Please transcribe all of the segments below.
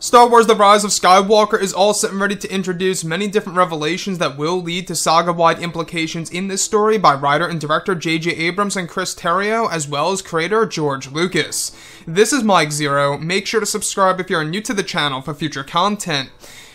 Star Wars The Rise of Skywalker is all set and ready to introduce many different revelations that will lead to saga-wide implications in this story by writer and director J.J. Abrams and Chris Terrio, as well as creator George Lucas. This is Mike Zero. Make sure to subscribe if you're new to the channel for future content.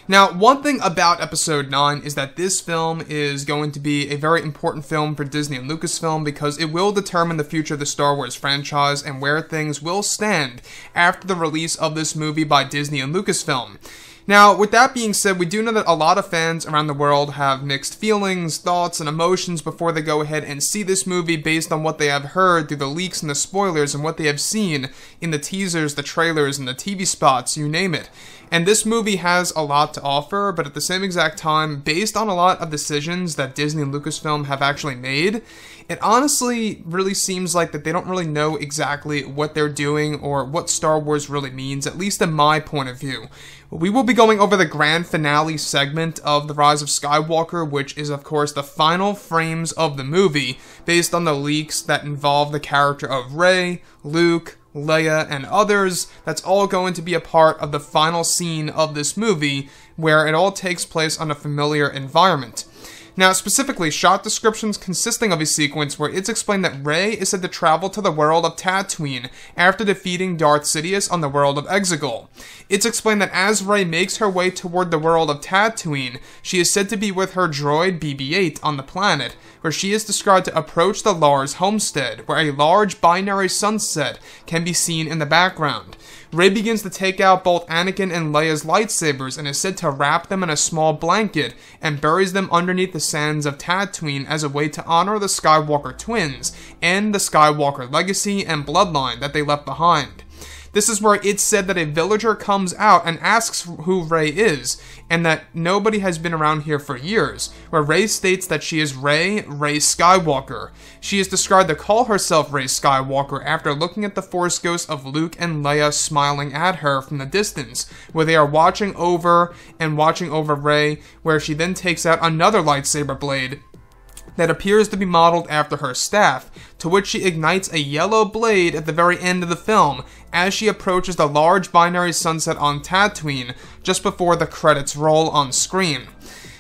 Now, one thing about Episode 9 is that this film is going to be a very important film for Disney and Lucasfilm because it will determine the future of the Star Wars franchise and where things will stand after the release of this movie by Disney and Lucasfilm. Now, with that being said, we do know that a lot of fans around the world have mixed feelings, thoughts, and emotions before they go ahead and see this movie based on what they have heard through the leaks and the spoilers and what they have seen in the teasers, the trailers, and the TV spots, you name it. And this movie has a lot to offer, but at the same exact time, based on a lot of decisions that Disney and Lucasfilm have actually made, it honestly really seems like that they don't really know exactly what they're doing or what Star Wars really means, at least in my point of view. We will be going over the grand finale segment of The Rise of Skywalker, which is of course the final frames of the movie, based on the leaks that involve the character of Rey, Luke, Leia, and others. That's all going to be a part of the final scene of this movie, where it all takes place on a familiar environment. Now, specifically, shot descriptions consisting of a sequence where it's explained that Rey is said to travel to the world of Tatooine after defeating Darth Sidious on the world of Exegol. It's explained that as Rey makes her way toward the world of Tatooine, she is said to be with her droid BB-8 on the planet, where she is described to approach the Lars homestead, where a large binary sunset can be seen in the background. Rey begins to take out both Anakin and Leia's lightsabers and is said to wrap them in a small blanket and buries them underneath the sands of Tatooine as a way to honor the Skywalker Twins and the Skywalker legacy and bloodline that they left behind. This is where it's said that a villager comes out and asks who Rey is, and that nobody has been around here for years, where Rey states that she is Rey Skywalker. She is described to call herself Rey Skywalker after looking at the Force ghosts of Luke and Leia smiling at her from the distance, where they are watching over Rey, where she then takes out another lightsaber blade that appears to be modeled after her staff, to which she ignites a yellow blade at the very end of the film as she approaches the large binary sunset on Tatooine just before the credits roll on screen.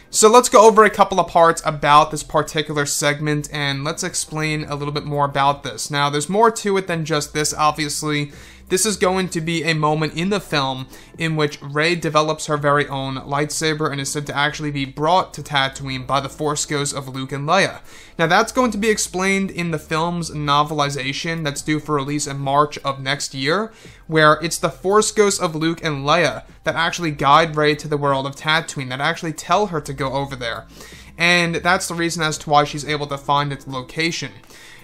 So let's go over a couple of parts about this particular segment and let's explain a little bit more about this. Now, there's more to it than just this, obviously. This is going to be a moment in the film in which Rey develops her very own lightsaber and is said to actually be brought to Tatooine by the Force ghosts of Luke and Leia. Now, that's going to be explained in the film's novelization that's due for release in March of next year, where it's the Force ghosts of Luke and Leia that actually guide Rey to the world of Tatooine, that actually tell her to go over there. And that's the reason as to why she's able to find its location.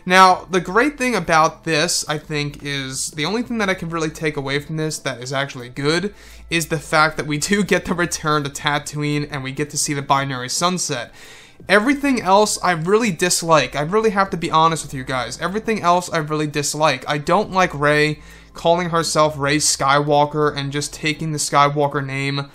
Now, the great thing about this, I think, is the only thing that I can really take away from this that is actually good is the fact that we do get the return to Tatooine and we get to see the binary sunset. Everything else I really dislike. I really have to be honest with you guys. Everything else I really dislike. I don't like Rey calling herself Rey Skywalker and just taking the Skywalker name.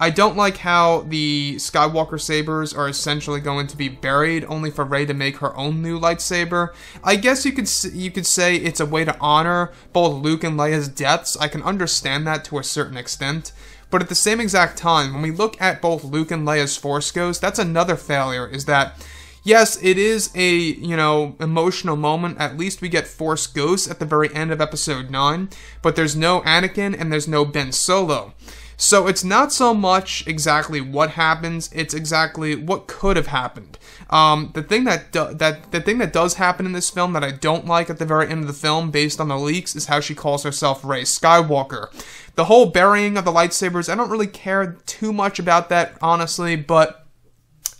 I don't like how the Skywalker sabers are essentially going to be buried only for Rey to make her own new lightsaber. I guess you could say it's a way to honor both Luke and Leia's deaths. I can understand that to a certain extent. But at the same exact time, when we look at both Luke and Leia's Force ghosts, that's another failure, is that yes, it is a, emotional moment. At least we get Force ghosts at the very end of Episode 9, but there's no Anakin and there's no Ben Solo. So it's not so much exactly what happens, it's exactly what could have happened. The thing that does happen in this film that I don't like at the very end of the film, based on the leaks, is how she calls herself Rey Skywalker. The whole burying of the lightsabers, I don't really care too much about that, honestly, but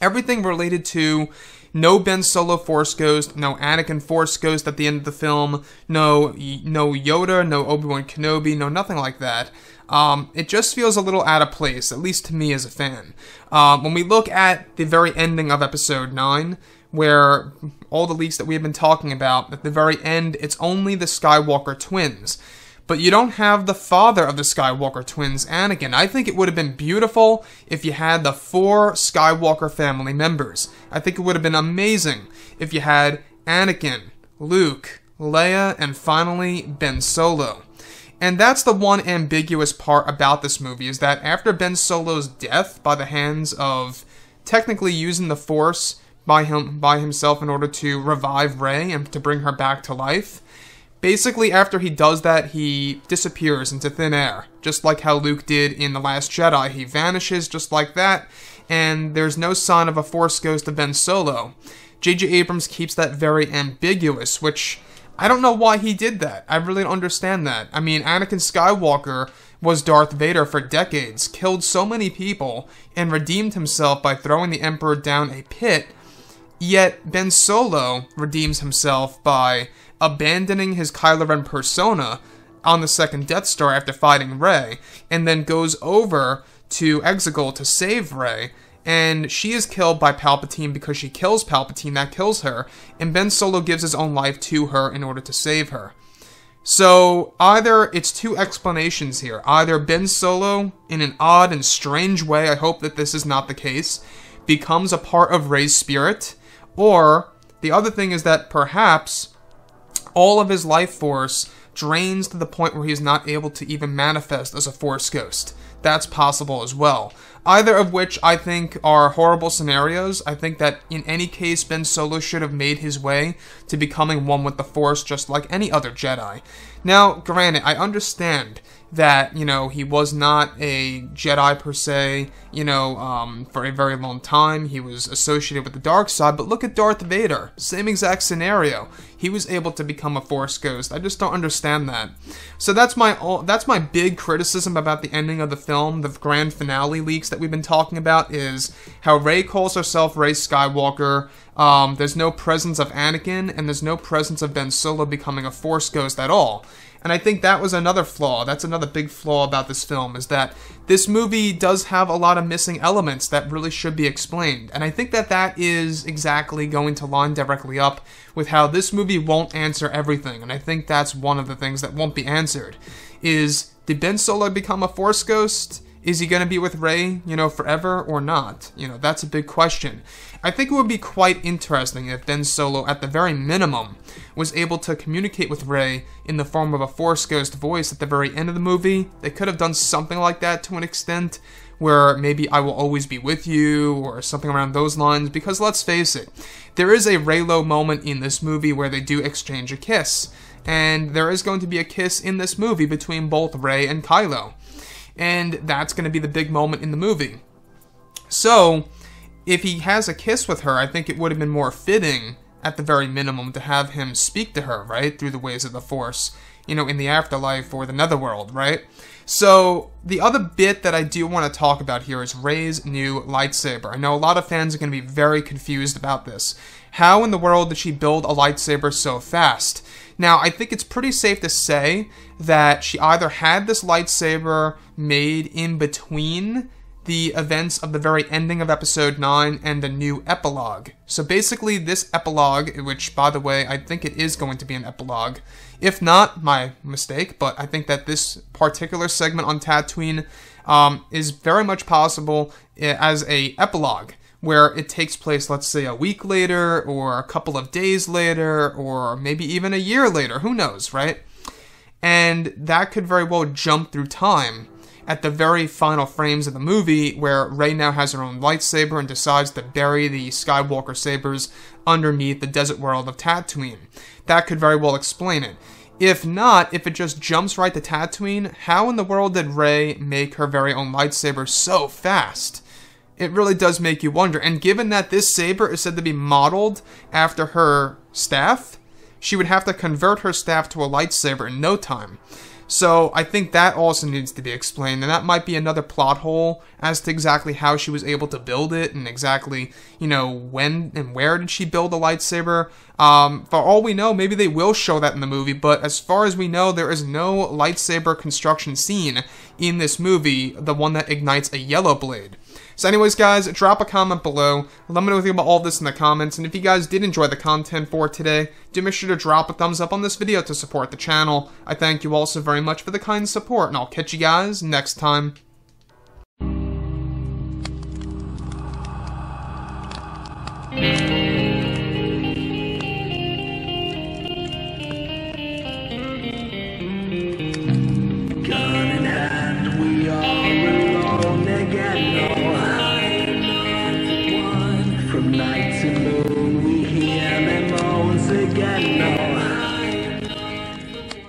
everything related to no Ben Solo Force Ghost, no Anakin Force Ghost at the end of the film, no Yoda, no Obi-Wan Kenobi, no nothing like that. It just feels a little out of place, at least to me as a fan. When we look at the very ending of Episode 9, where all the leaks that we have been talking about, at the very end, it's only the Skywalker twins. But you don't have the father of the Skywalker twins, Anakin. I think it would have been beautiful if you had the 4 Skywalker family members. I think it would have been amazing if you had Anakin, Luke, Leia, and finally Ben Solo. And that's the one ambiguous part about this movie, is that after Ben Solo's death by the hands of technically using the Force by himself in order to revive Rey and to bring her back to life, basically after he does that, he disappears into thin air, just like how Luke did in The Last Jedi. He vanishes just like that, and there's no sign of a Force ghost of Ben Solo. J.J. Abrams keeps that very ambiguous, which I don't know why he did that. I really don't understand that. I mean, Anakin Skywalker was Darth Vader for decades, killed so many people, and redeemed himself by throwing the Emperor down a pit, yet Ben Solo redeems himself by abandoning his Kylo Ren persona on the second Death Star after fighting Rey, and then goes over to Exegol to save Rey, and she is killed by Palpatine because she kills Palpatine, that kills her, and Ben Solo gives his own life to her in order to save her. So, either it's two explanations here. Either Ben Solo, in an odd and strange way, I hope that this is not the case, becomes a part of Rey's spirit, or the other thing is that perhaps all of his life force drains to the point where he's not able to even manifest as a Force ghost. That's possible as well. Either of which I think are horrible scenarios. I think that in any case, Ben Solo should have made his way to becoming one with the Force just like any other Jedi. Now, granted, I understand that, he was not a Jedi per se, for a very long time. He was associated with the dark side, but look at Darth Vader. Same exact scenario. He was able to become a Force ghost. I just don't understand that. So that's my big criticism about the ending of the film. The grand finale leaks that we've been talking about is how Rey calls herself Rey Skywalker. There's no presence of Anakin, and there's no presence of Ben Solo becoming a Force ghost at all. And I think that was another flaw. That's another big flaw about this film, is that this movie does have a lot of missing elements that really should be explained. And I think that that is exactly going to line directly up with how this movie won't answer everything. And I think that's one of the things that won't be answered. Is, did Ben Solo become a Force ghost? Is he going to be with Rey, forever or not? That's a big question. I think it would be quite interesting if Ben Solo, at the very minimum, was able to communicate with Rey in the form of a Force ghost voice at the very end of the movie. They could have done something like that to an extent, where maybe I will always be with you, or something around those lines, because let's face it, there is a Reylo moment in this movie where they do exchange a kiss, and there is going to be a kiss in this movie between both Rey and Kylo. And that's going to be the big moment in the movie. So, if he has a kiss with her, I think it would have been more fitting, at the very minimum, to have him speak to her, right? Through the ways of the Force, in the afterlife or the netherworld, right? So, the other bit that I do want to talk about here is Rey's new lightsaber. I know a lot of fans are going to be very confused about this. How in the world did she build a lightsaber so fast? Now, I think it's pretty safe to say that she either had this lightsaber made in between the events of the very ending of Episode 9 and the new epilogue. So basically, this epilogue, which, by the way, I think it is going to be an epilogue. If not, my mistake, but I think that this particular segment on Tatooine is very much possible as a epilogue, where it takes place, let's say, a week later, or a couple of days later, or maybe even a year later, who knows, right? And that could very well jump through time at the very final frames of the movie, where Rey now has her own lightsaber and decides to bury the Skywalker sabers underneath the desert world of Tatooine. That could very well explain it. If not, if it just jumps right to Tatooine, how in the world did Rey make her very own lightsaber so fast? It really does make you wonder. And given that this saber is said to be modeled after her staff, she would have to convert her staff to a lightsaber in no time. So I think that also needs to be explained, and that might be another plot hole as to exactly how she was able to build it, and exactly, when and where did she build a lightsaber. For all we know, maybe they will show that in the movie, but as far as we know, there is no lightsaber construction scene in this movie, the one that ignites a yellow blade. So anyways, guys, drop a comment below. Let me know what you think about all this in the comments. And if you guys did enjoy the content for today, do make sure to drop a thumbs up on this video to support the channel. I thank you all so very much for the kind support, and I'll catch you guys next time.